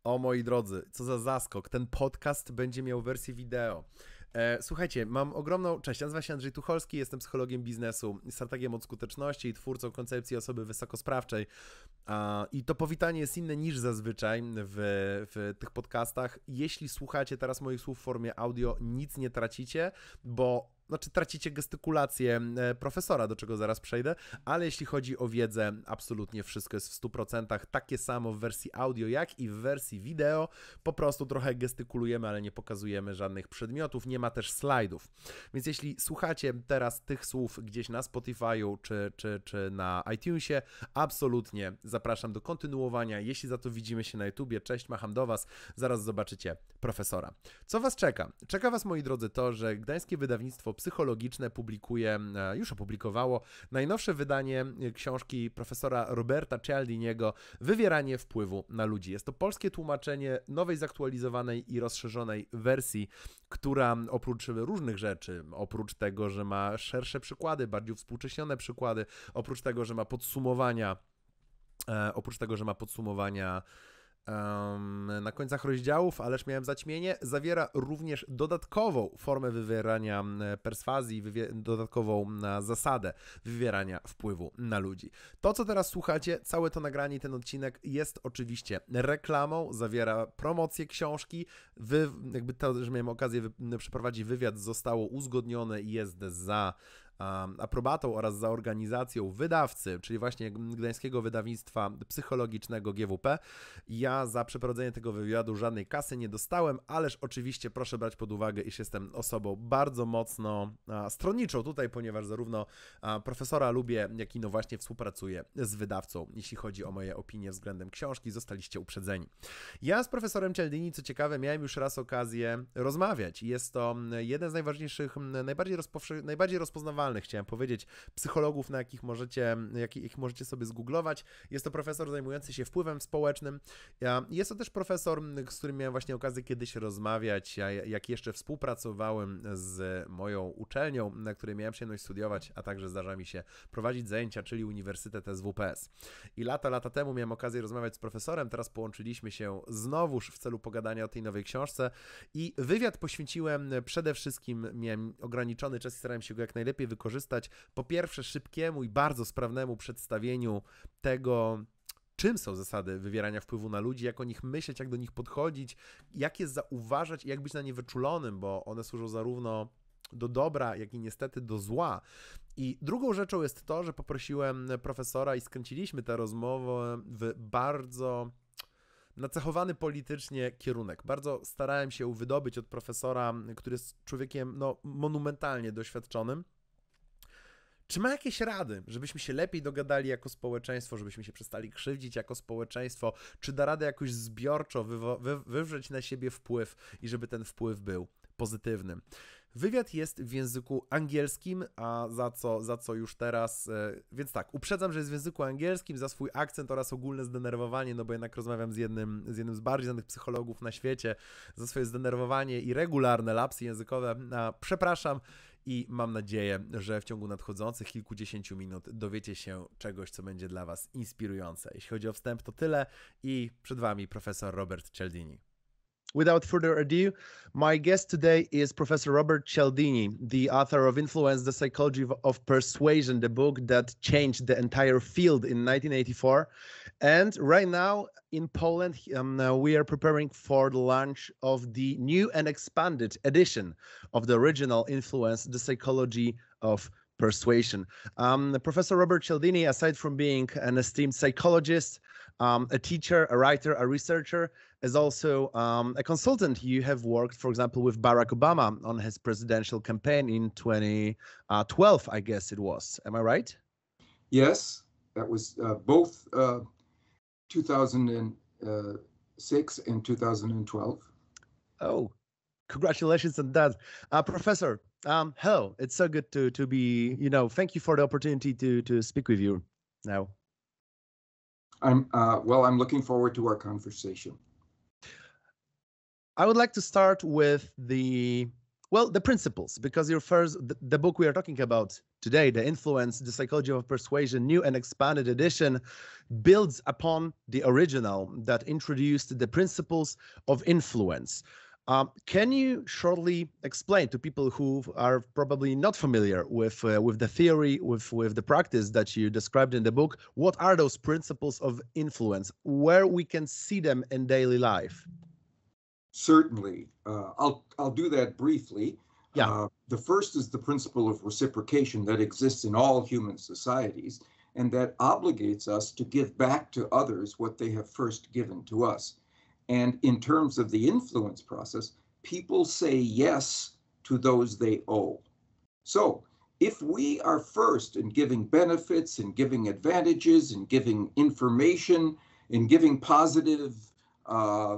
O moi drodzy, co za zaskok, ten podcast będzie miał wersję wideo. Słuchajcie, mam ogromną... Cześć, nazywam się Andrzej Tucholski, jestem psychologiem biznesu, strategiem od skuteczności i twórcą koncepcji osoby wysokosprawczej. I to powitanie jest inne niż zazwyczaj w tych podcastach. Jeśli słuchacie teraz moich słów w formie audio, nic nie tracicie, bo... Znaczy tracicie gestykulację profesora, do czego zaraz przejdę, ale jeśli chodzi o wiedzę, absolutnie wszystko jest w 100% takie samo w wersji audio, jak i w wersji wideo. Po prostu trochę gestykulujemy, ale nie pokazujemy żadnych przedmiotów, nie ma też slajdów. Więc jeśli słuchacie teraz tych słów gdzieś na Spotify'u czy na iTunesie, absolutnie zapraszam do kontynuowania. Jeśli za to widzimy się na YouTubie, cześć, macham do Was, zaraz zobaczycie profesora. Co Was czeka? Czeka Was, moi drodzy, to, że gdańskie wydawnictwo psychologiczne już opublikowało najnowsze wydanie książki profesora Roberta Cialdiniego Wywieranie wpływu na ludzi. Jest to polskie tłumaczenie nowej, zaktualizowanej i rozszerzonej wersji, która oprócz różnych rzeczy, oprócz tego, że ma szersze przykłady, bardziej współcześnione przykłady, oprócz tego, że ma podsumowania na końcach rozdziałów, ależ miałem zaćmienie, zawiera również dodatkową formę wywierania perswazji, dodatkową zasadę wywierania wpływu na ludzi. To, co teraz słuchacie, całe to nagranie, ten odcinek jest oczywiście reklamą, zawiera promocję książki, jakby to, że miałem okazję przeprowadzić wywiad, zostało uzgodnione i jest za aprobatą oraz za organizacją wydawcy, czyli właśnie Gdańskiego Wydawnictwa Psychologicznego GWP. Ja za przeprowadzenie tego wywiadu żadnej kasy nie dostałem, ależ oczywiście proszę brać pod uwagę, iż jestem osobą bardzo mocno stronniczą tutaj, ponieważ zarówno profesora lubię, jak i no właśnie współpracuję z wydawcą. Jeśli chodzi o moje opinie względem książki, zostaliście uprzedzeni. Ja z profesorem Cialdini, co ciekawe, miałem już raz okazję rozmawiać. Jest to jeden z najważniejszych, najbardziej rozpoznawalnych, chciałem powiedzieć, psychologów, na jakich możecie sobie zgooglować. Jest to profesor zajmujący się wpływem społecznym. Jest to też profesor, z którym miałem właśnie okazję kiedyś rozmawiać, jak jeszcze współpracowałem z moją uczelnią, na której miałem przyjemność studiować, a także zdarza mi się prowadzić zajęcia, czyli Uniwersytet SWPS. I lata temu miałem okazję rozmawiać z profesorem, teraz połączyliśmy się znowuż w celu pogadania o tej nowej książce i wywiad poświęciłem przede wszystkim, miałem ograniczony czas i starałem się go jak najlepiej wykorzystać. Po pierwsze, szybkiemu i bardzo sprawnemu przedstawieniu tego, czym są zasady wywierania wpływu na ludzi, jak o nich myśleć, jak do nich podchodzić, jak je zauważać i jak być na nie wyczulonym, bo one służą zarówno do dobra, jak i niestety do zła. I drugą rzeczą jest to, że poprosiłem profesora i skręciliśmy tę rozmowę w bardzo nacechowany politycznie kierunek. Bardzo starałem się wydobyć od profesora, który jest człowiekiem monumentalnie doświadczonym, czy ma jakieś rady, żebyśmy się lepiej dogadali jako społeczeństwo, żebyśmy się przestali krzywdzić jako społeczeństwo, czy da radę jakoś zbiorczo wywrzeć na siebie wpływ i żeby ten wpływ był pozytywny. Wywiad jest w języku angielskim, a za co już teraz, więc tak, uprzedzam, że jest w języku angielskim za swój akcent oraz ogólne zdenerwowanie, no bo jednak rozmawiam z jednym z bardziej znanych psychologów na świecie, za swoje zdenerwowanie i regularne lapsy językowe. Przepraszam i mam nadzieję, że w ciągu nadchodzących kilkudziesięciu minut dowiecie się czegoś, co będzie dla Was inspirujące. Jeśli chodzi o wstęp, to tyle i przed Wami profesor Robert Cialdini. Without further ado, my guest today is Professor Robert Cialdini, the author of Influence, the Psychology of Persuasion, the book that changed the entire field in 1984. And right now in Poland, we are preparing for the launch of the new and expanded edition of the original Influence, the Psychology of Persuasion. Professor Robert Cialdini, aside from being an esteemed psychologist, a teacher, a writer, a researcher, is also a consultant. You have worked, for example, with Barack Obama on his presidential campaign in 2012, I guess it was. Am I right? Yes, that was both 2006 and 2012. Oh, congratulations on that. Professor, hello. It's so good to be, thank you for the opportunity to speak with you now. I'm looking forward to our conversation. I would like to start with the principles, because the book we are talking about today, The Influence, The Psychology of Persuasion, new and expanded edition, builds upon the original that introduced the principles of influence. Can you shortly explain to people who are probably not familiar with the theory, with the practice that you described in the book, what are those principles of influence, where we can see them in daily life? Certainly. I'll do that briefly. Yeah. The first is the principle of reciprocation that exists in all human societies, and that obligates us to give back to others what they have first given to us. And in terms of the influence process, people say yes to those they owe. So if we are first in giving benefits, in giving advantages, in giving information, in giving positive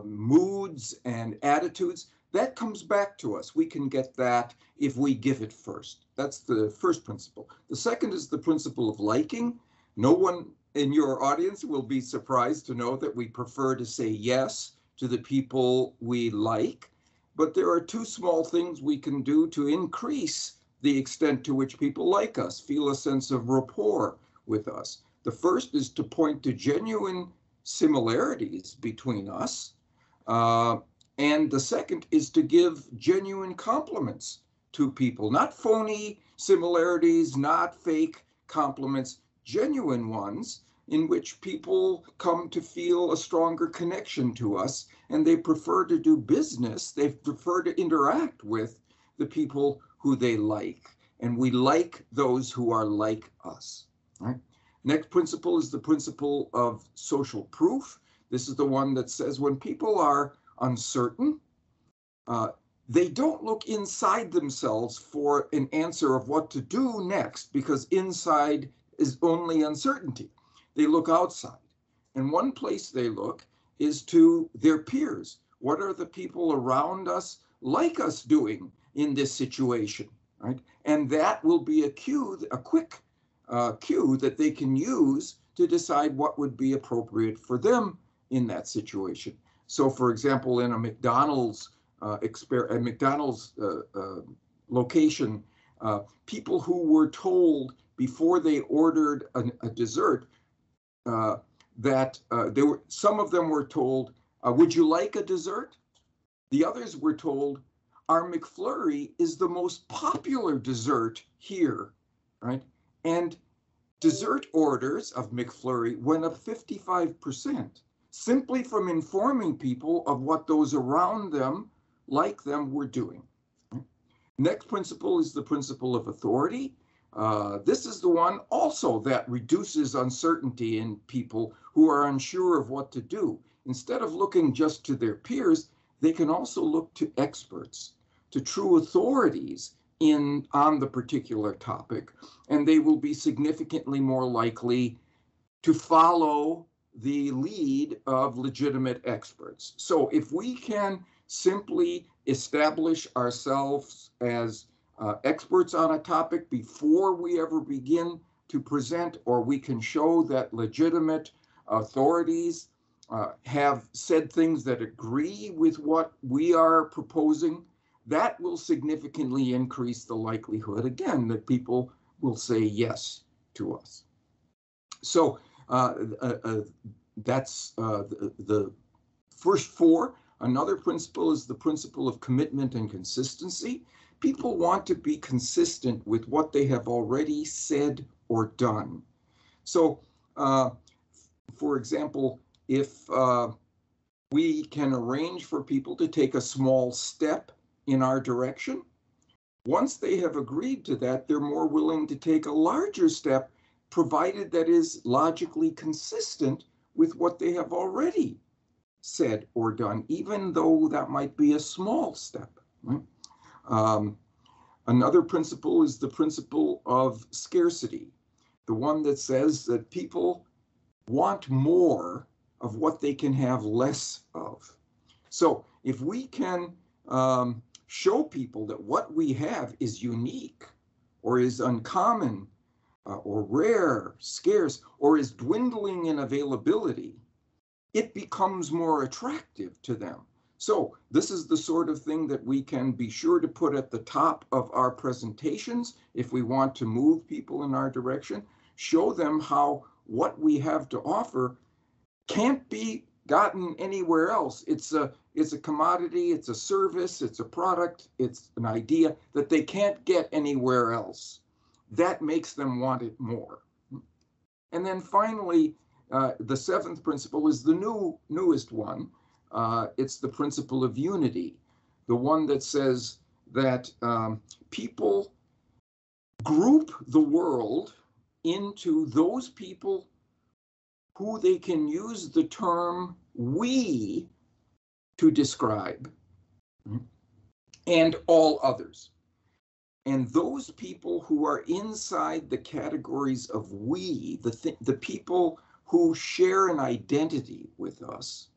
moods and attitudes, that comes back to us. We can get that if we give it first. That's the first principle. The second is the principle of liking. No one in your audience will be surprised to know that we prefer to say yes to the people we like, but there are two small things we can do to increase the extent to which people like us, feel a sense of rapport with us. The first is to point to genuine similarities between us, and the second is to give genuine compliments to people, not phony similarities, not fake compliments, genuine ones in which people come to feel a stronger connection to us, and they prefer to do business, they prefer to interact with the people who they like, and we like those who are like us. Right? Next principle is the principle of social proof. This is the one that says when people are uncertain, they don't look inside themselves for an answer of what to do next, because inside is only uncertainty. They look outside. And one place they look is to their peers. What are the people around us like us doing in this situation, right? And that will be a cue, a quick cue that they can use to decide what would be appropriate for them in that situation. So for example, in a McDonald's location, people who were told before they ordered a dessert that some of them were told, would you like a dessert? The others were told, our McFlurry is the most popular dessert here, right? And dessert orders of McFlurry went up 55%, simply from informing people of what those around them, like them, were doing. Right? Next principle is the principle of authority. This is the one also that reduces uncertainty in people who are unsure of what to do. Instead of looking just to their peers, they can also look to experts, to true authorities on the particular topic, and they will be significantly more likely to follow the lead of legitimate experts. So if we can simply establish ourselves as experts on a topic before we ever begin to present, or we can show that legitimate authorities have said things that agree with what we are proposing, that will significantly increase the likelihood, again, that people will say yes to us. So that's the first four. Another principle is the principle of commitment and consistency. People want to be consistent with what they have already said or done. So, for example, if we can arrange for people to take a small step in our direction, once they have agreed to that, they're more willing to take a larger step, provided that is logically consistent with what they have already said or done, even though that might be a small step. Right? Another principle is the principle of scarcity, the one that says that people want more of what they can have less of. So if we can show people that what we have is unique, or is uncommon, or rare, scarce, or is dwindling in availability, it becomes more attractive to them. So this is the sort of thing that we can be sure to put at the top of our presentations if we want to move people in our direction, show them how what we have to offer can't be gotten anywhere else. It's a commodity, it's a service, it's a product, it's an idea that they can't get anywhere else. That makes them want it more. And then finally, the seventh principle is the newest one. It's the principle of unity, the one that says that people group the world into those people who they can use the term we to describe, and all others. And those people who are inside the categories of we, the people who share an identity with us,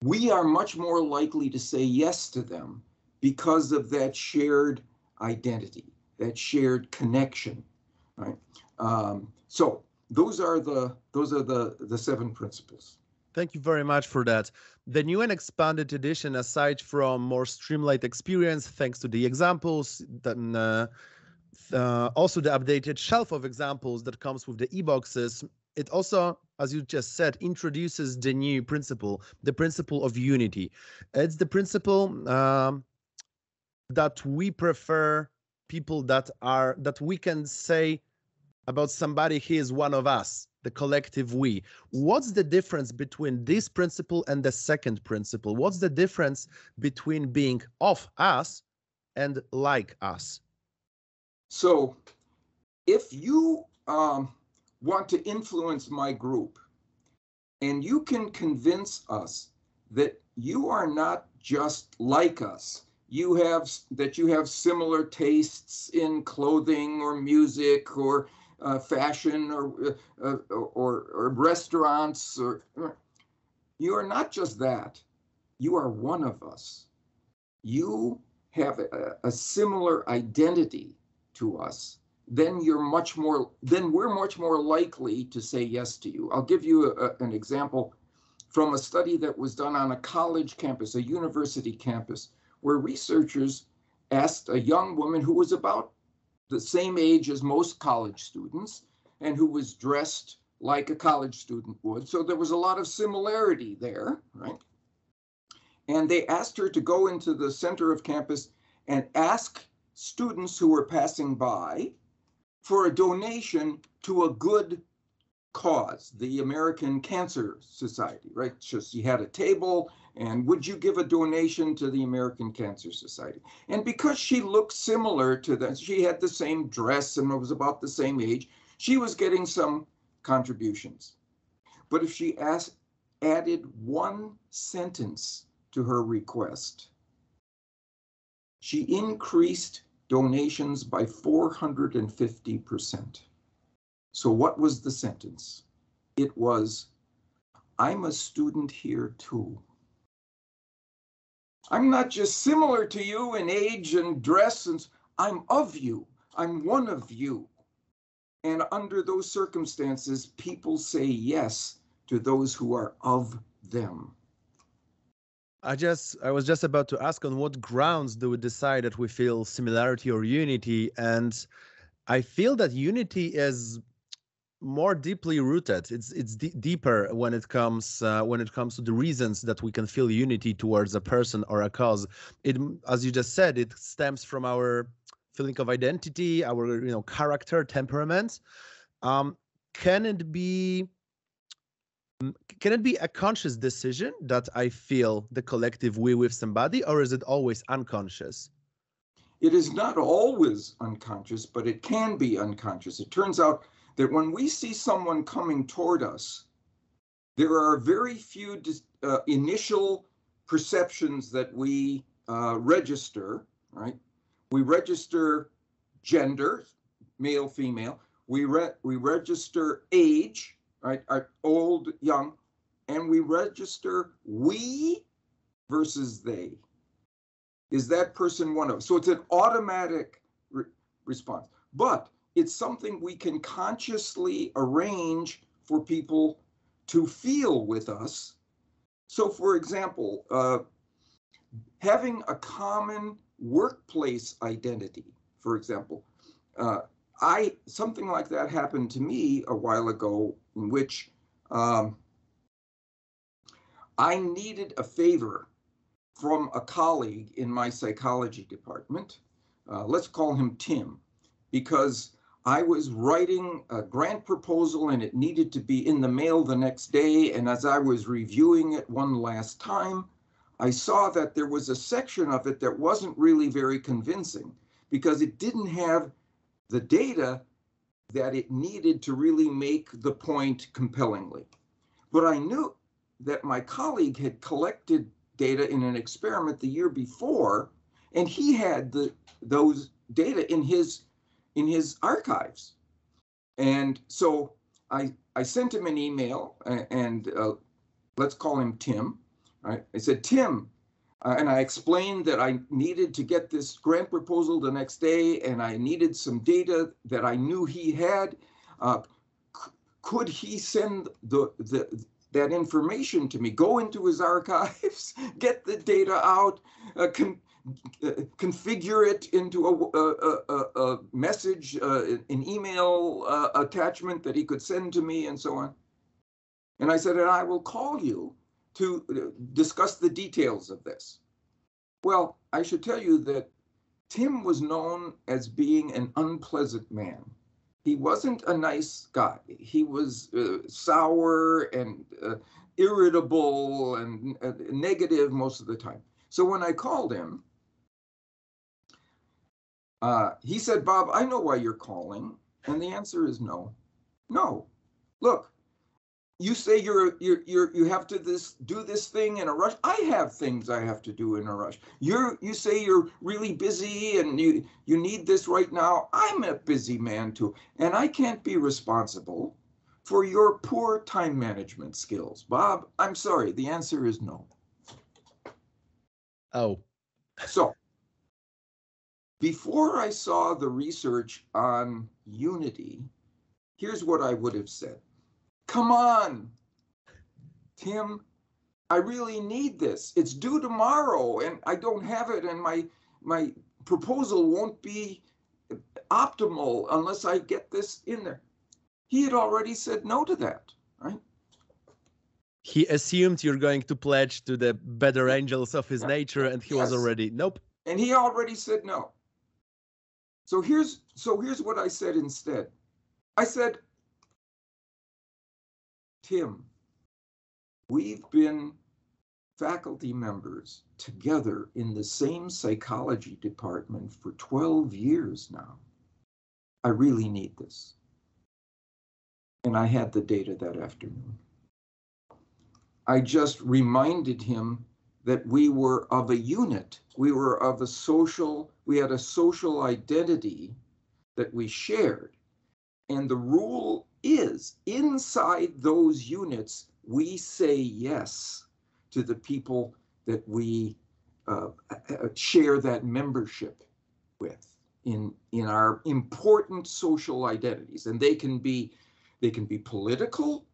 we are much more likely to say yes to them because of that shared identity, that shared connection, right? So those are the seven principles. Thank you very much for that. The new and expanded edition, aside from more streamlined experience, thanks to the examples, then also the updated shelf of examples that comes with the e-boxes, it also, as you just said, introduces the new principle, the principle of unity. It's the principle that we prefer people that we can say about somebody, he is one of us, the collective we. What's the difference between this principle and the second principle? What's the difference between being of us and like us? So if you want to influence my group, and you can convince us that you are not just like us, you have similar tastes in clothing or music or fashion or restaurants, or you are not just that, you are one of us. You have a similar identity to us, then we're much more likely to say yes to you. I'll give you an example from a study that was done on a college campus, a university campus, where researchers asked a young woman who was about the same age as most college students and who was dressed like a college student would. So there was a lot of similarity there, right? And they asked her to go into the center of campus and ask students who were passing by for a donation to a good cause, the American Cancer Society, right? So she had a table, and would you give a donation to the American Cancer Society? And because she looked similar to them, she had the same dress and was about the same age, she was getting some contributions. But if she added one sentence to her request, she increased donations by 450%. So what was the sentence? It was, I'm a student here too. I'm not just similar to you in age and dress, and I'm of you. I'm one of you. And under those circumstances, people say yes to those who are of them. I was just about to ask, on what grounds do we decide that we feel similarity or unity? And I feel that unity is more deeply rooted. It's deeper when it comes to the reasons that we can feel unity towards a person or a cause. It, as you just said, it stems from our feeling of identity, our character, temperament. Can it be a conscious decision that I feel the collective we with somebody, or is it always unconscious? It is not always unconscious, but it can be unconscious. It turns out that when we see someone coming toward us, there are very few initial perceptions that we register, right? We register gender, male, female. We register age, right? Our old, young, and we register we versus they. Is that person one of us? So it's an automatic response, but it's something we can consciously arrange for people to feel with us. So for example, having a common workplace identity, for example. Something like that happened to me a while ago, in which I needed a favor from a colleague in my psychology department. Let's call him Tim, because I was writing a grant proposal and it needed to be in the mail the next day. And as I was reviewing it one last time, I saw that there was a section of it that wasn't really very convincing, because it didn't have the data that it needed to really make the point compellingly. But I knew that my colleague had collected data in an experiment the year before, and he had those data in his archives. And so I sent him an email, and let's call him Tim. Right? I said, Tim, and I explained that I needed to get this grant proposal the next day, and I needed some data that I knew he had. Could he send that information to me? Go into his archives, get the data out, configure it into a message, an email attachment that he could send to me, and so on. And I said, and I will call you to discuss the details of this. Well, I should tell you that Tim was known as being an unpleasant man. He wasn't a nice guy. He was sour and irritable and negative most of the time. So when I called him, he said, Bob, I know why you're calling. And the answer is no. No. Look, you say you have to do this thing in a rush. I have things I have to do in a rush. You say you're really busy and you need this right now. I'm a busy man too, and I can't be responsible for your poor time management skills. Bob, I'm sorry. The answer is no. Oh. So, before I saw the research on unity, here's what I would have said. Come on, Tim, I really need this. It's due tomorrow and I don't have it, and my proposal won't be optimal unless I get this in there. He had already said no to that, right? He assumed you're going to pledge to the better angels of his nature, and he was already, nope. And he already said no. So here's what I said instead. I said, Tim, we've been faculty members together in the same psychology department for 12 years now. I really need this. And I had the data that afternoon. I just reminded him that we were of a unit. We were of a social, we had a social identity that we shared. And the rule is, inside those units, we say yes to the people that we share that membership with in our important social identities. And they can be political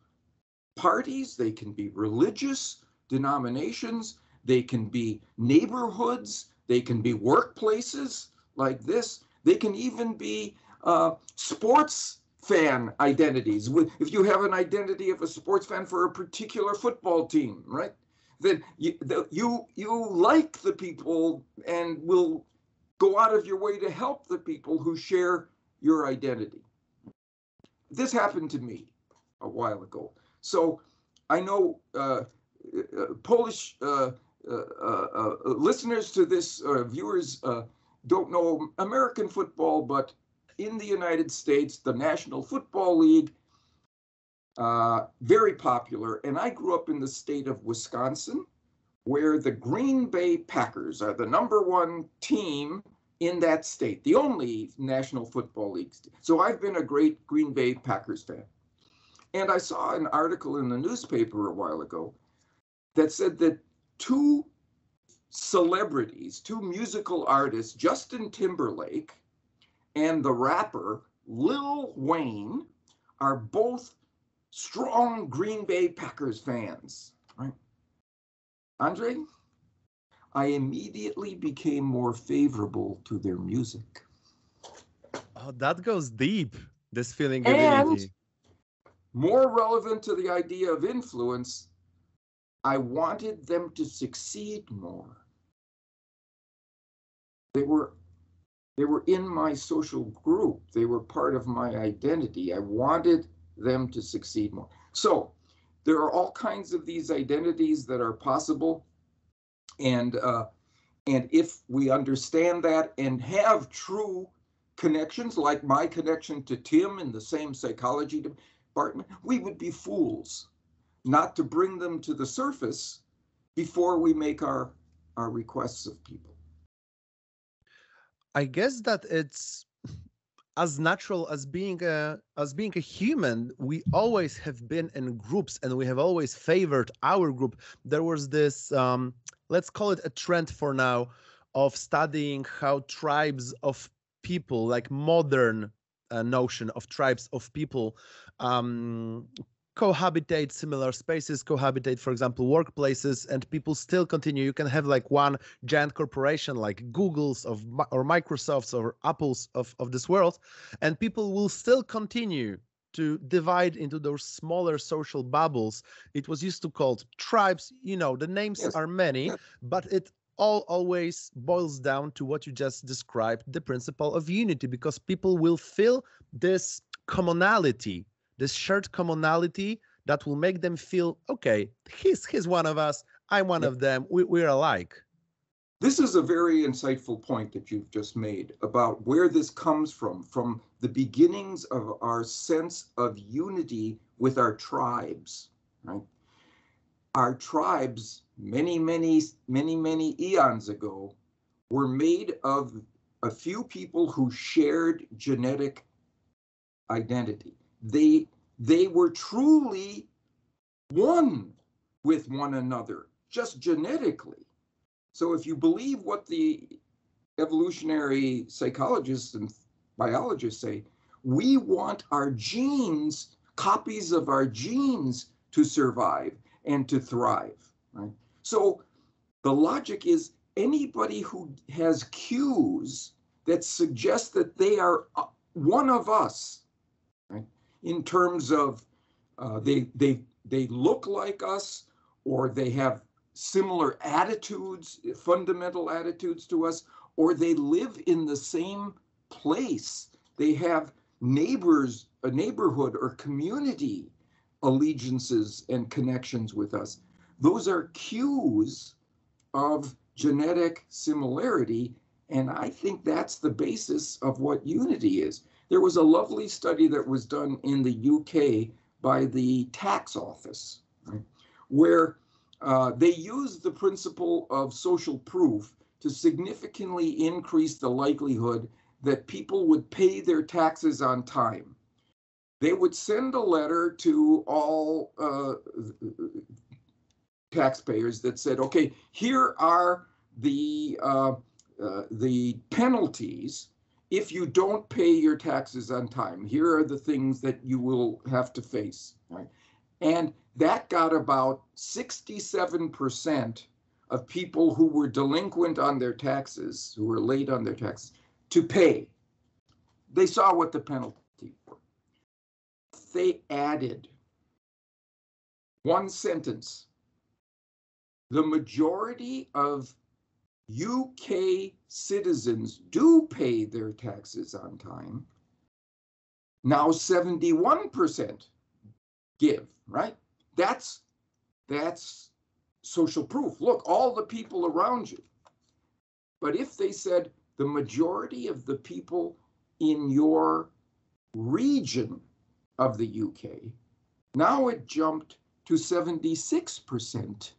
parties, they can be religious denominations, they can be neighborhoods, they can be workplaces like this, they can even be sports fan identities. If you have an identity of a sports fan for a particular football team, right? Then you like the people and will go out of your way to help the people who share your identity. This happened to me a while ago. So I know Polish listeners to this, viewers, don't know American football, but in the United States, the National Football League, very popular. And I grew up in the state of Wisconsin, where the Green Bay Packers are the #1 team in that state, the only National Football League. So I've been a great Green Bay Packers fan. And I saw an article in the newspaper a while ago that said that two celebrities, two musical artists, Justin Timberlake and the rapper Lil Wayne, are both strong Green Bay Packers fans, right? Andre, I immediately became more favorable to their music. Oh, that goes deep, this feeling of And unity. more relevant to the idea of influence, I wanted them to succeed more. They were in my social group. They were part of my identity. I wanted them to succeed more. So there are all kinds of these identities that are possible. And if we understand that and have true connections, like my connection to Tim in the same psychology department, we would be fools not to bring them to the surface before we make our requests of people. I guess that it's as natural as being a human. We always have been in groups, and we have always favored our group. There was this, let's call it a trend for now, of studying how tribes of people, like modern notion of tribes of people, cohabitate similar spaces, cohabitate, for example, workplaces, and people still continue. You can have like one giant corporation like Google's or Microsoft's or Apple's of this world, and people will still continue to divide into those smaller social bubbles. It was used to called tribes. You know, the names Yes. are many, but it always boils down to what you just described, the principle of unity, because people will feel this commonality, this shared commonality that will make them feel, okay, he's one of us, I'm one of them, we're alike. This is a very insightful point that you've just made about where this comes from the beginnings of our sense of unity with our tribes, right? Our tribes, many eons ago, were made of a few people who shared genetic identity. They were truly one with one another, just genetically. So if you believe what the evolutionary psychologists and biologists say, we want our genes, copies of our genes, to survive and to thrive, right? So the logic is anybody who has cues that suggest that they are one of us, right? In terms of they look like us, or they have similar attitudes, fundamental attitudes to us, or they live in the same place. They have neighbors, a neighborhood or community allegiances and connections with us. Those are cues of genetic similarity, and I think that's the basis of what unity is. There was a lovely study that was done in the UK by the tax office, right, where they used the principle of social proof to significantly increase the likelihood that people would pay their taxes on time. They would send a letter to all taxpayers that said, okay, here are the penalties if you don't pay your taxes on time. Here are the things that you will have to face, right? And that got about 67% of people who were delinquent on their taxes, who were late on their taxes, to pay. They saw what the penalty were. They added one sentence. The majority of UK citizens do pay their taxes on time. Now 71% give, right? That's social proof. Look, all the people around you. But if they said the majority of the people in your region of the UK, now it jumped to 76%.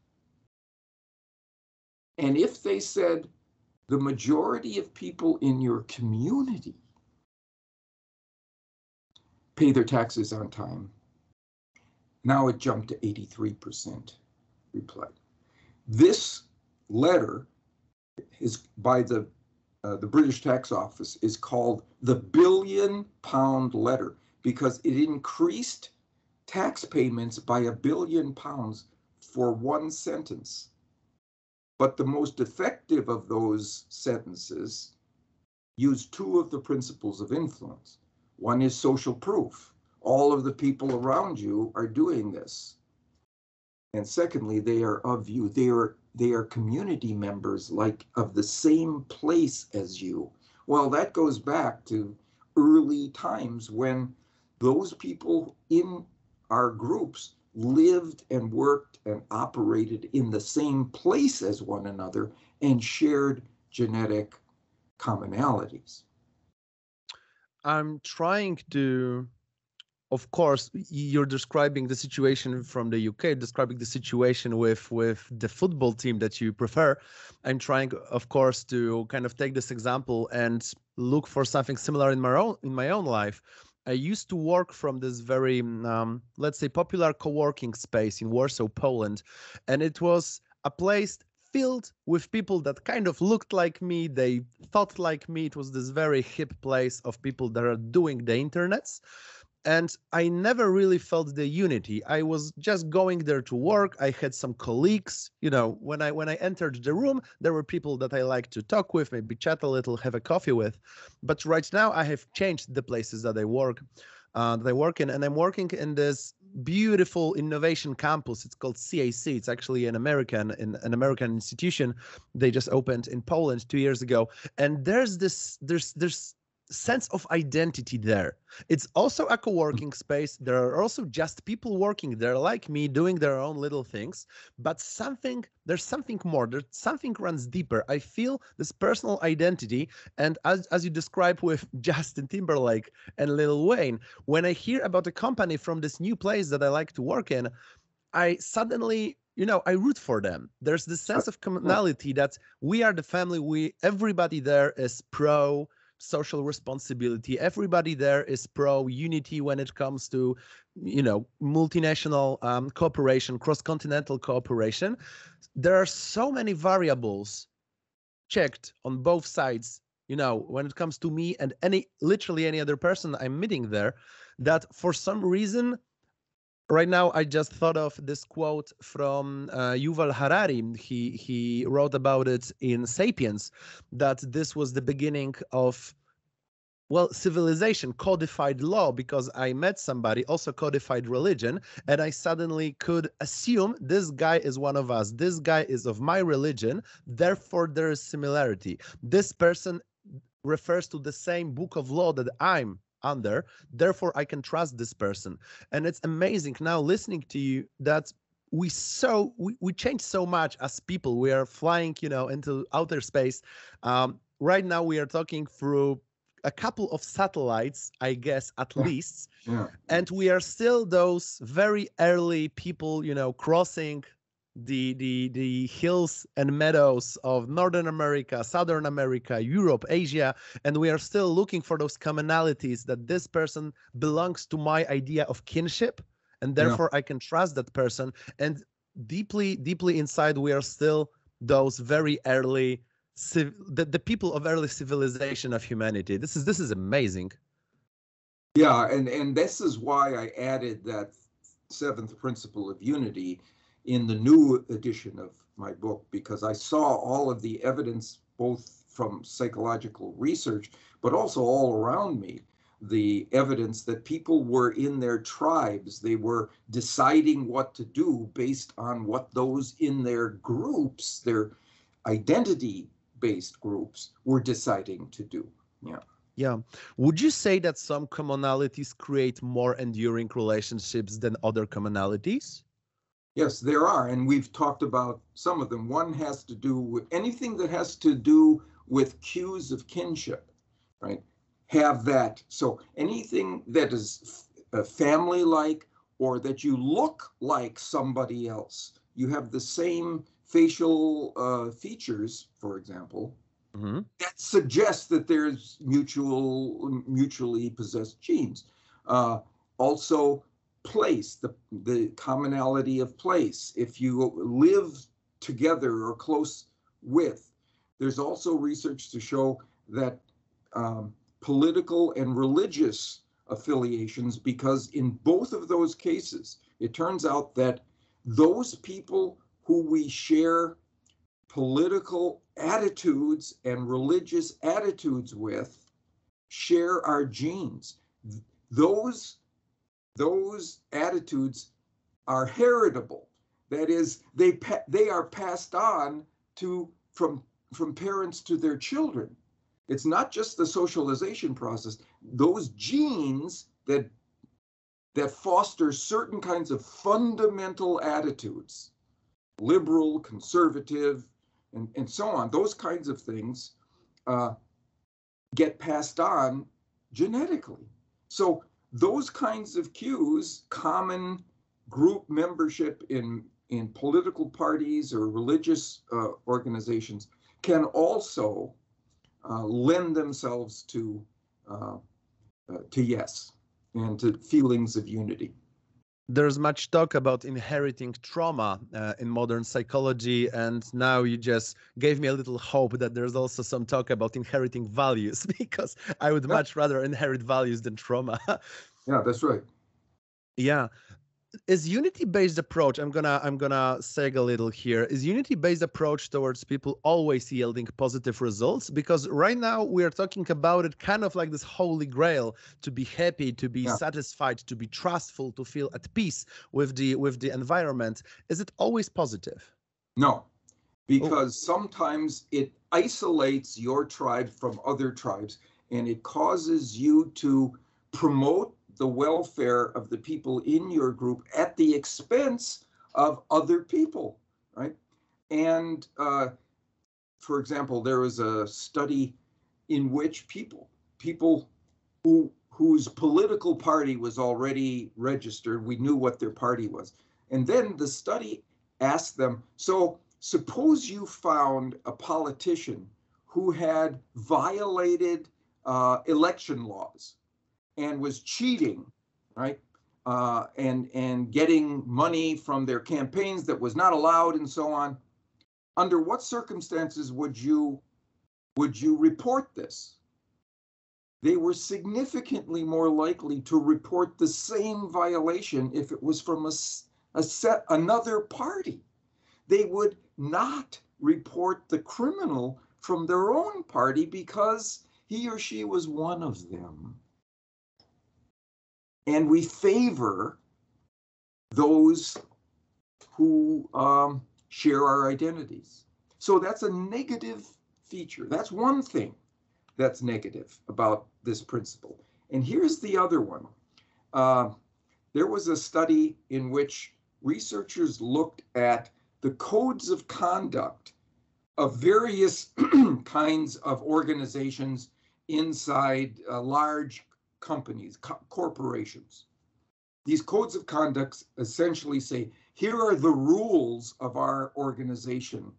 And if they said the majority of people in your community pay their taxes on time, now it jumped to 83% reply. This letter is by the British Tax Office is called the £1 billion letter because it increased tax payments by £1 billion for one sentence. But the most effective of those sentences use two of the principles of influence. One is social proof. All of the people around you are doing this. And secondly, they are of you. They are community members, like of the same place as you. Well, that goes back to early times when those people in our groups lived and worked and operated in the same place as one another and shared genetic commonalities. I'm trying to, of course, you're describing the situation from the UK, describing the situation with the football team that you prefer. I'm trying, of course, to kind of take this example and look for something similar in my own life. I used to work from this very, let's say, popular co-working space in Warsaw, Poland, and it was a place filled with people that kind of looked like me, they thought like me. It was this very hip place of people that are doing the internets. And I never really felt the unity. I was just going there to work. I had some colleagues, you know, when I entered the room, there were people that I like to talk with, maybe chat a little, have a coffee with. But right now I have changed the places that I work in, and I'm working in this beautiful innovation campus. It's called CAC. It's actually an American institution. They just opened in Poland 2 years ago. And there's sense of identity there. It's also a co-working space. There are also just people working there like me, doing their own little things, but there's something more. There's something runs deeper. I feel this personal identity, and as you describe with Justin Timberlake and Lil Wayne, when I hear about a company from this new place that I like to work in, I suddenly, you know, I root for them. There's this sense of commonality that we are the family. Everybody there is pro social responsibility. Everybody there is pro unity when it comes to, you know, multinational cooperation, cross-continental cooperation. There are so many variables checked on both sides, you know, when it comes to me and literally any other person I'm meeting there, that for some reason, right now, I just thought of this quote from Yuval Harari. He wrote about it in *Sapiens*, that this was the beginning of, well, civilization, codified law, because I met somebody, also codified religion, and I suddenly could assume this guy is one of us. This guy is of my religion, therefore there is similarity. This person refers to the same book of law that I'm under, therefore I can trust this person. And it's amazing now listening to you that we change so much as people. We are flying, you know, into outer space. Right now we are talking through a couple of satellites, I guess, at least. Yeah. And we are still those very early people, you know, crossing the hills and meadows of Northern America, Southern America, Europe, Asia, and we are still looking for those commonalities that this person belongs to my idea of kinship, and therefore I can trust that person. And deeply, deeply inside, we are still those very early, the people of early civilization of humanity. This is amazing. Yeah, and this is why I added that seventh principle of unity in the new edition of my book, because I saw all of the evidence, both from psychological research, but also all around me, the evidence that people were in their tribes. They were deciding what to do based on what those in their groups, their identity-based groups, were deciding to do. Yeah. Yeah. Would you say that some commonalities create more enduring relationships than other commonalities? Yes, there are, and we've talked about some of them. One has to do with anything that has to do with cues of kinship, right? Have that. So anything that is family-like, or that you look like somebody else, you have the same facial features, for example, that suggests that there's mutually possessed genes. Also, place, the commonality of place. If you live together or close with, there's also research to show that political and religious affiliations, because in both of those cases, it turns out that those people who we share political attitudes and religious attitudes with share our genes. Those attitudes are heritable. That is, they are passed on from parents to their children. It's not just the socialization process. Those genes that foster certain kinds of fundamental attitudes, liberal, conservative, and so on, those kinds of things get passed on genetically. So those kinds of cues, common group membership in political parties or religious organizations, can also lend themselves to yes, and to feelings of unity. There's much talk about inheriting trauma in modern psychology, and now you just gave me a little hope that there's also some talk about inheriting values, because I would much rather inherit values than trauma. Yeah, that's right. Yeah. Is unity-based approach, I'm gonna seg a little here, is unity-based approach towards people always yielding positive results? Because right now we are talking about it kind of like this holy grail, to be happy, to be satisfied, to be trustful, to feel at peace with the environment. Is it always positive? No, because sometimes it isolates your tribe from other tribes, and it causes you to promote the welfare of the people in your group at the expense of other people, right? And for example, there was a study in which people whose political party was already registered, we knew what their party was. And then the study asked them, so suppose you found a politician who had violated election laws and was cheating, right? And getting money from their campaigns that was not allowed and so on. Under what circumstances would you report this? They were significantly more likely to report the same violation if it was from another party. They would not report the criminal from their own party because he or she was one of them. And we favor those who share our identities. So that's a negative feature. That's one thing that's negative about this principle. And here's the other one. There was a study in which researchers looked at the codes of conduct of various kinds of organizations inside large companies, corporations. These codes of conduct essentially say, here are the rules of our organization,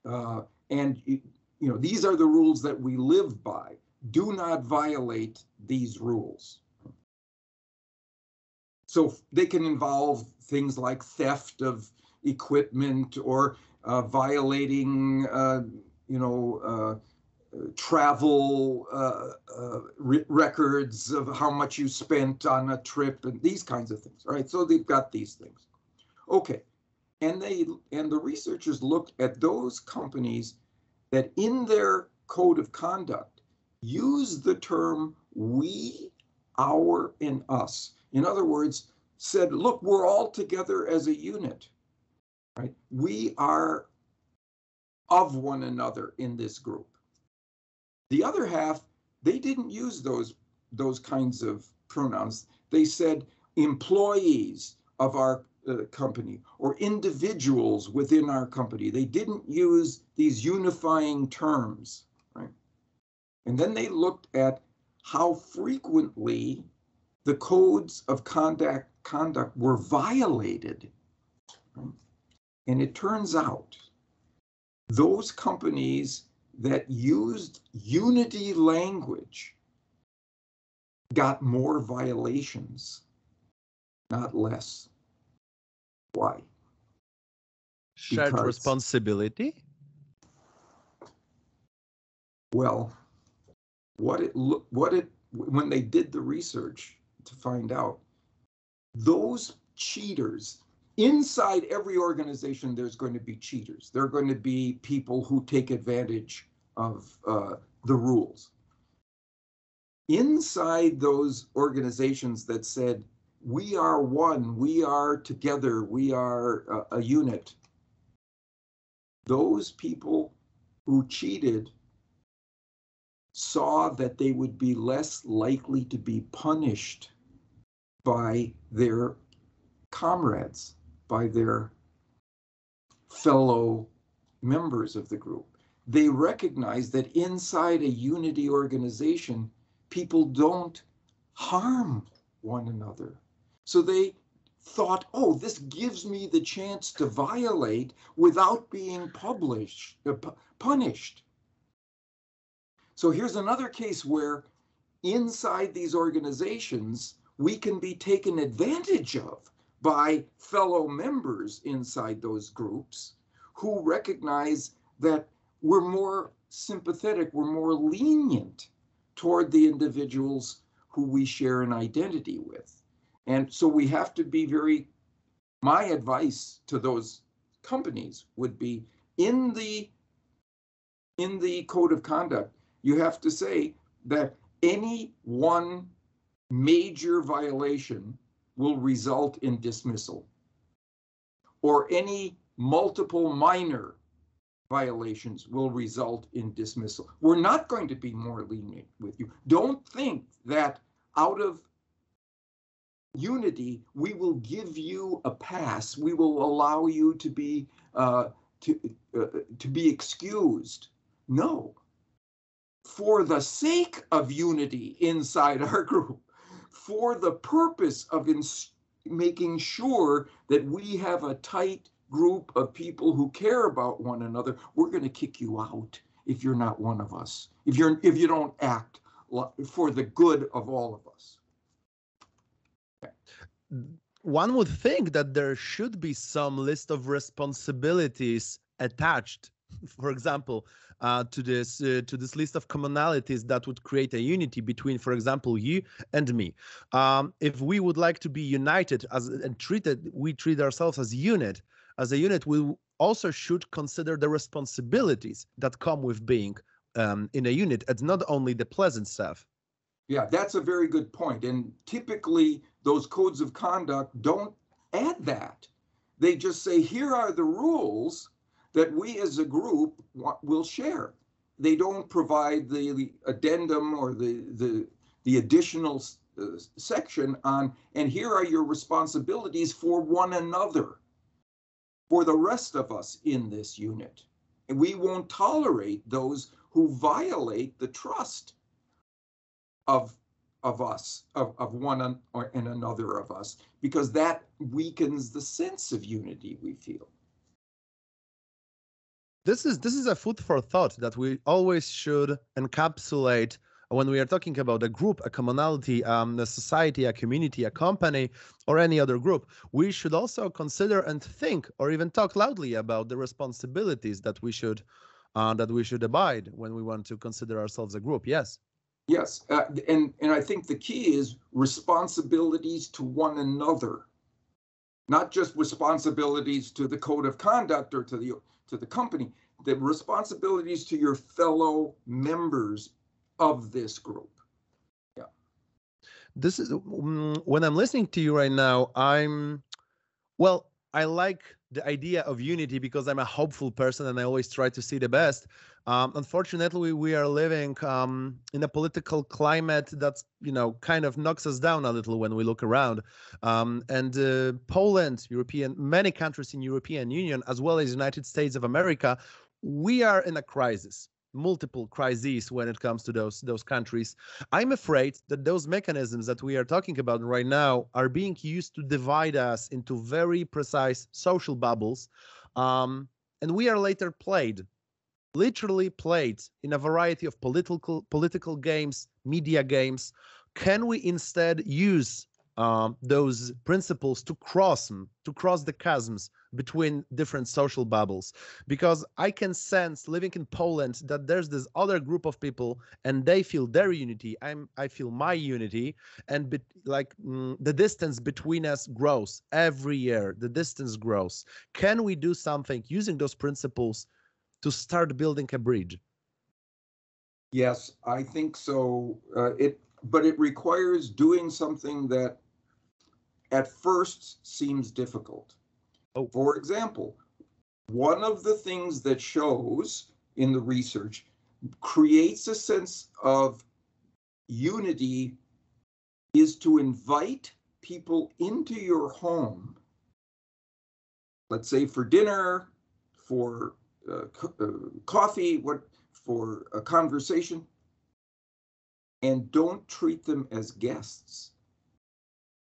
and these are the rules that we live by. Do not violate these rules. So they can involve things like theft of equipment or violating, travel records of how much you spent on a trip and these kinds of things, right? So they've got these things. Okay, and the researchers looked at those companies that in their code of conduct use the term we, our, and us. In other words, said, look, we're all together as a unit, right? We are of one another in this group. The other half, they didn't use those kinds of pronouns. They said employees of our company or individuals within our company. They didn't use these unifying terms, right? And then they looked at how frequently the codes of conduct were violated, right? And it turns out those companies that used unity language got more violations, not less. Why? Shared responsibility? Well, when they did the research to find out, those cheaters, inside every organization, there's going to be cheaters. There are going to be people who take advantage of the rules. Inside those organizations that said, we are one, we are together, we are a unit, those people who cheated saw that they would be less likely to be punished by their comrades, by their fellow members of the group. They recognize that inside a unity organization, people don't harm one another. So they thought, oh, this gives me the chance to violate without being punished. So here's another case where inside these organizations, we can be taken advantage of by fellow members inside those groups who recognize that we're more sympathetic, we're more lenient toward the individuals who we share an identity with. And so we have to be my advice to those companies would be, in the code of conduct, you have to say that any one major violation will result in dismissal, or any multiple minor violations will result in dismissal. We're not going to be more lenient with you. Don't think that out of unity, we will give you a pass. We will allow you to be excused. No. For the sake of unity inside our group, for the purpose of making sure that we have a tight group of people who care about one another, we're going to kick you out if you're not one of us. If you don't act for the good of all of us. One would think that there should be some list of responsibilities attached, for example, to this list of commonalities that would create a unity between, for example, you and me. If we would like to be united we treat ourselves as a unit, we also should consider the responsibilities that come with being in a unit, and not only the pleasant stuff. Yeah, that's a very good point. And typically, those codes of conduct don't add that. They just say, here are the rules that we as a group will share. They don't provide the addendum or the additional section on, and here are your responsibilities for one another, for the rest of us in this unit. And we won't tolerate those who violate the trust of us, of one and another of us, because that weakens the sense of unity we feel. This is a food for thought that we always should encapsulate when we are talking about a group, a commonality, a society, a community, a company, or any other group. We should also consider and think, or even talk loudly about the responsibilities that we should abide when we want to consider ourselves a group. Yes. Yes, and I think the key is responsibilities to one another, not just responsibilities to the code of conduct or to the company, the responsibilities to your fellow members of this group. Yeah. This is when I'm listening to you right now, I like the idea of unity because I'm a hopeful person and I always try to see the best. Unfortunately, we are living in a political climate that's, kind of knocks us down a little when we look around. And Poland, many countries in European Union, as well as United States of America, we are in a crisis. Multiple crises when it comes to those countries. I'm afraid that those mechanisms that we are talking about right now are being used to divide us into very precise social bubbles, and we are later literally played in a variety of political games, media games. Can we instead use those principles to cross the chasms between different social bubbles, because I can sense living in Poland that there's this other group of people and they feel their unity, I feel my unity, and the distance between us grows every year. The distance grows. Can we do something using those principles to start building a bridge? Yes, I think so. But it requires doing something that at first seems difficult. Oh. For example, one of the things that shows in the research creates a sense of unity is to invite people into your home, let's say for dinner, for coffee, for a conversation, and don't treat them as guests.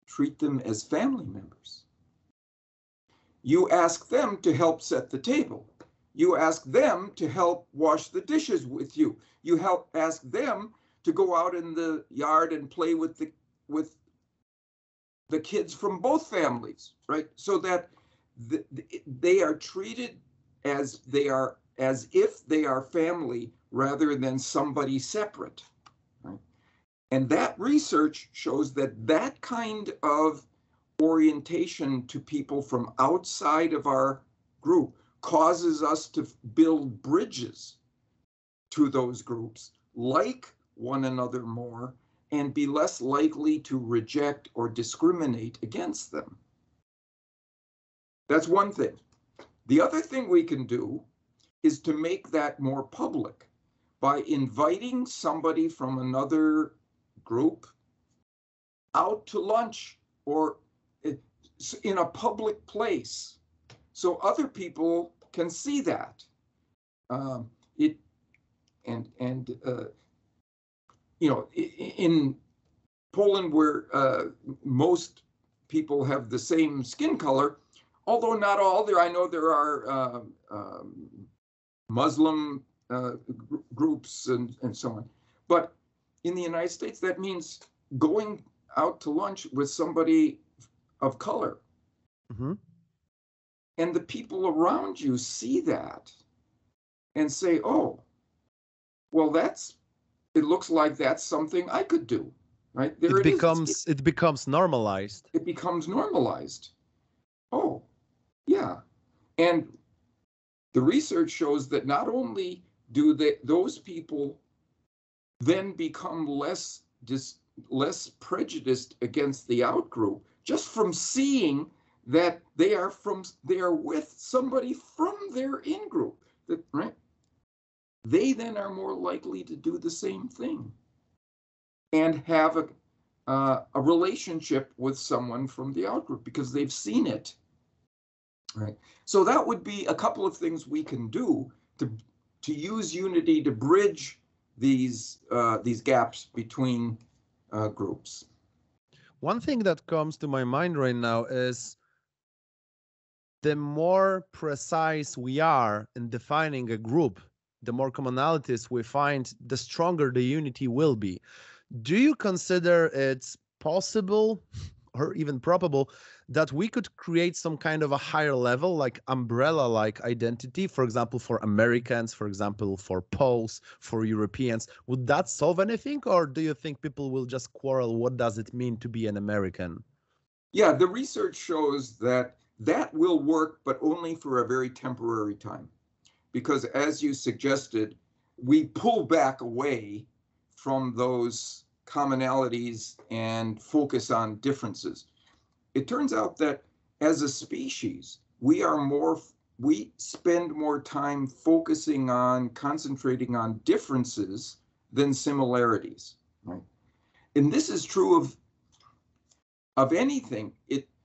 Treat them as family members. You ask them to help set the table. You ask them to help wash the dishes with you. You ask them to go out in the yard and play with the kids from both families, right? So that they are treated as if they are family rather than somebody separate. And that research shows that that kind of orientation to people from outside of our group causes us to build bridges to those groups, like one another more, and be less likely to reject or discriminate against them. That's one thing. The other thing we can do is to make that more public by inviting somebody from another group out to lunch or in a public place, so other people can see that. In Poland, where most people have the same skin color, although not all, I know there are Muslim groups and so on, but in the United States, that means going out to lunch with somebody of color. Mm-hmm. And the people around you see that and say, oh, well, it looks like that's something I could do, right? It becomes normalized. It becomes normalized. Oh, yeah. And the research shows that not only do those people then become less prejudiced against the outgroup just from seeing that they are with somebody from their in-group, right? They then are more likely to do the same thing and have a relationship with someone from the outgroup because they've seen it, right? So that would be a couple of things we can do to use unity to bridge these gaps between groups. One thing that comes to my mind right now is the more precise we are in defining a group, the more commonalities we find, the stronger the unity will be. Do you consider it's possible or even probable that we could create some kind of a higher level, like umbrella-like identity, for example, for Americans, for example, for Poles, for Europeans? Would that solve anything, or do you think people will just quarrel, what does it mean to be an American? Yeah, the research shows that will work, but only for a very temporary time. Because as you suggested, we pull back away from those commonalities and focus on differences. It turns out that as a species, we spend more time concentrating on differences than similarities, right? And this is true of anything.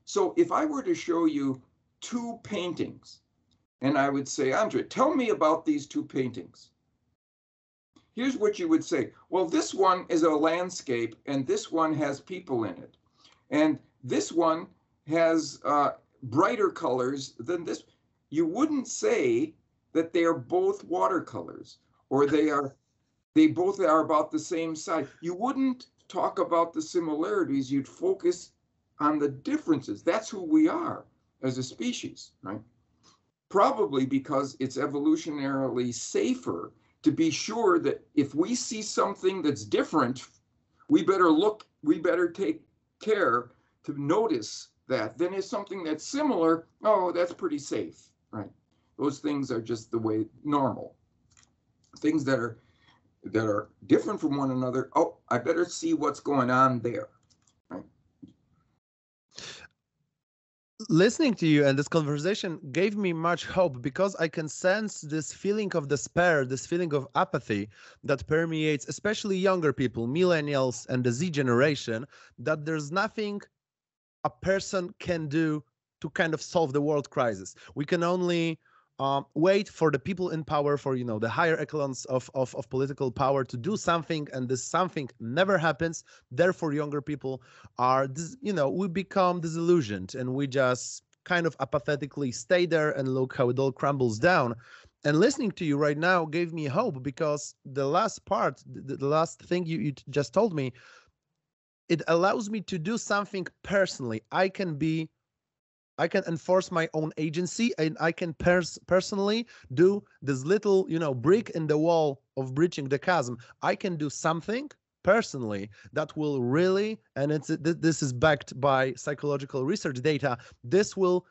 So if I were to show you two paintings, and I would say, Andre, tell me about these two paintings. Here's what you would say. Well, this one is a landscape, and this one has people in it. And this one has brighter colors than this. You wouldn't say that they are both watercolors, or they both are about the same size. You wouldn't talk about the similarities. You'd focus on the differences. That's who we are as a species, right? Probably because it's evolutionarily safer to be sure that if we see something that's different, we better take care to notice that. Then if something that's similar, oh, that's pretty safe, right? Those things are just the way normal. Things that are different from one another, oh, I better see what's going on there, right? Listening to you and this conversation gave me much hope, because I can sense this feeling of despair, this feeling of apathy that permeates especially younger people, millennials and the Z generation, that there's nothing a person can do to kind of solve the world crisis. We can only wait for the people in power, for, you know, the higher echelons of political power to do something, and this something never happens. Therefore, younger people are, you know, we become disillusioned, and we just kind of apathetically stay there and look how it all crumbles down. And listening to you right now gave me hope, because the last part, the last thing you just told me, it allows me to do something personally. I can enforce my own agency, and I can personally do this little, you know, brick in the wall of bridging the chasm. I can do something personally that will really, and this is backed by psychological research data, this will,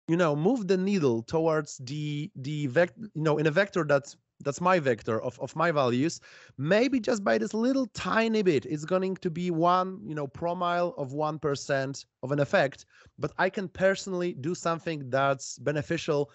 you know, move the needle towards the vector, you know, in a vector that's my vector of my values. Maybe just by this little tiny bit, it's going to be 1, you know, promille of 1% of an effect, but I can personally do something that's beneficial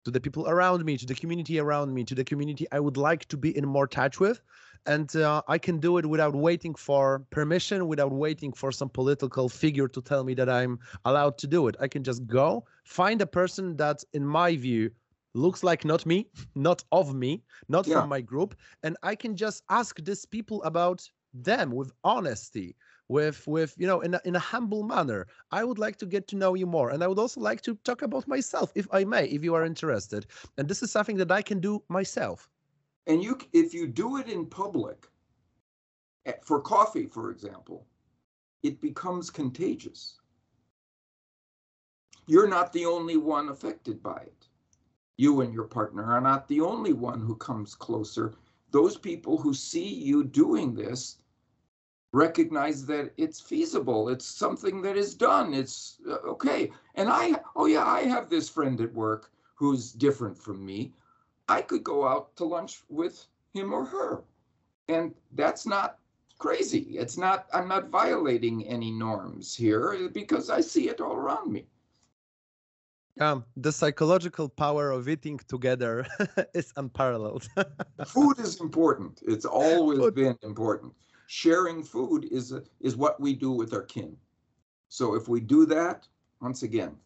to the people around me, to the community around me, to the community I would like to be in more touch with. And I can do it without waiting for permission, without waiting for some political figure to tell me that I'm allowed to do it. I can just go find a person that, in my view, looks like not me, not of me, not from my group, and I can just ask these people about them with honesty, with you know, in a humble manner. I would like to get to know you more, and I would also like to talk about myself, if I may, if you are interested. And this is something that I can do myself. And if you do it in public, for coffee, for example, it becomes contagious. You're not the only one affected by it. You and your partner are not the only one who comes closer. Those people who see you doing this recognize that it's feasible. It's something that is done. It's okay. And I have this friend at work who's different from me. I could go out to lunch with him or her. And that's not crazy. It's not, I'm not violating any norms here, because I see it all around me. The psychological power of eating together is unparalleled. Food is important. It's always been important. Sharing food is what we do with our kin. So if we do that, once again,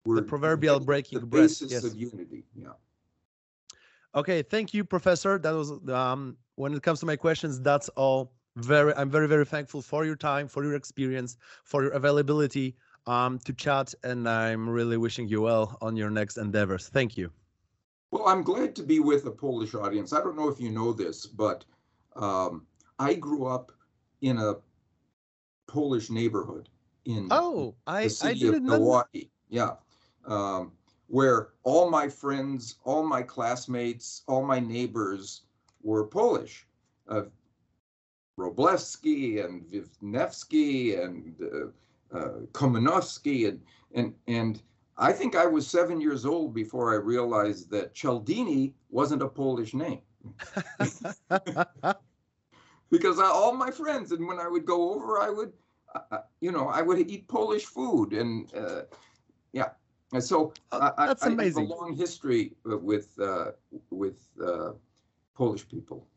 we're the proverbial breaking the bread. basis of unity. Yeah. Okay, thank you, Professor. That was when it comes to my questions, that's all. I'm very, very thankful for your time, for your experience, for your availability to chat, and I'm really wishing you well on your next endeavors. Thank you. Well, I'm glad to be with a Polish audience. I don't know if you know this, but I grew up in a Polish neighborhood in the city of Milwaukee. Yeah, where all my friends, all my classmates, all my neighbors were Polish. Wróblewski and Wisniewski and Komanowski, and I think I was 7 years old before I realized that Cialdini wasn't a Polish name. Because all my friends, and when I would go over, I would, I would eat Polish food, and yeah. And so that's amazing. I have a long history with Polish people.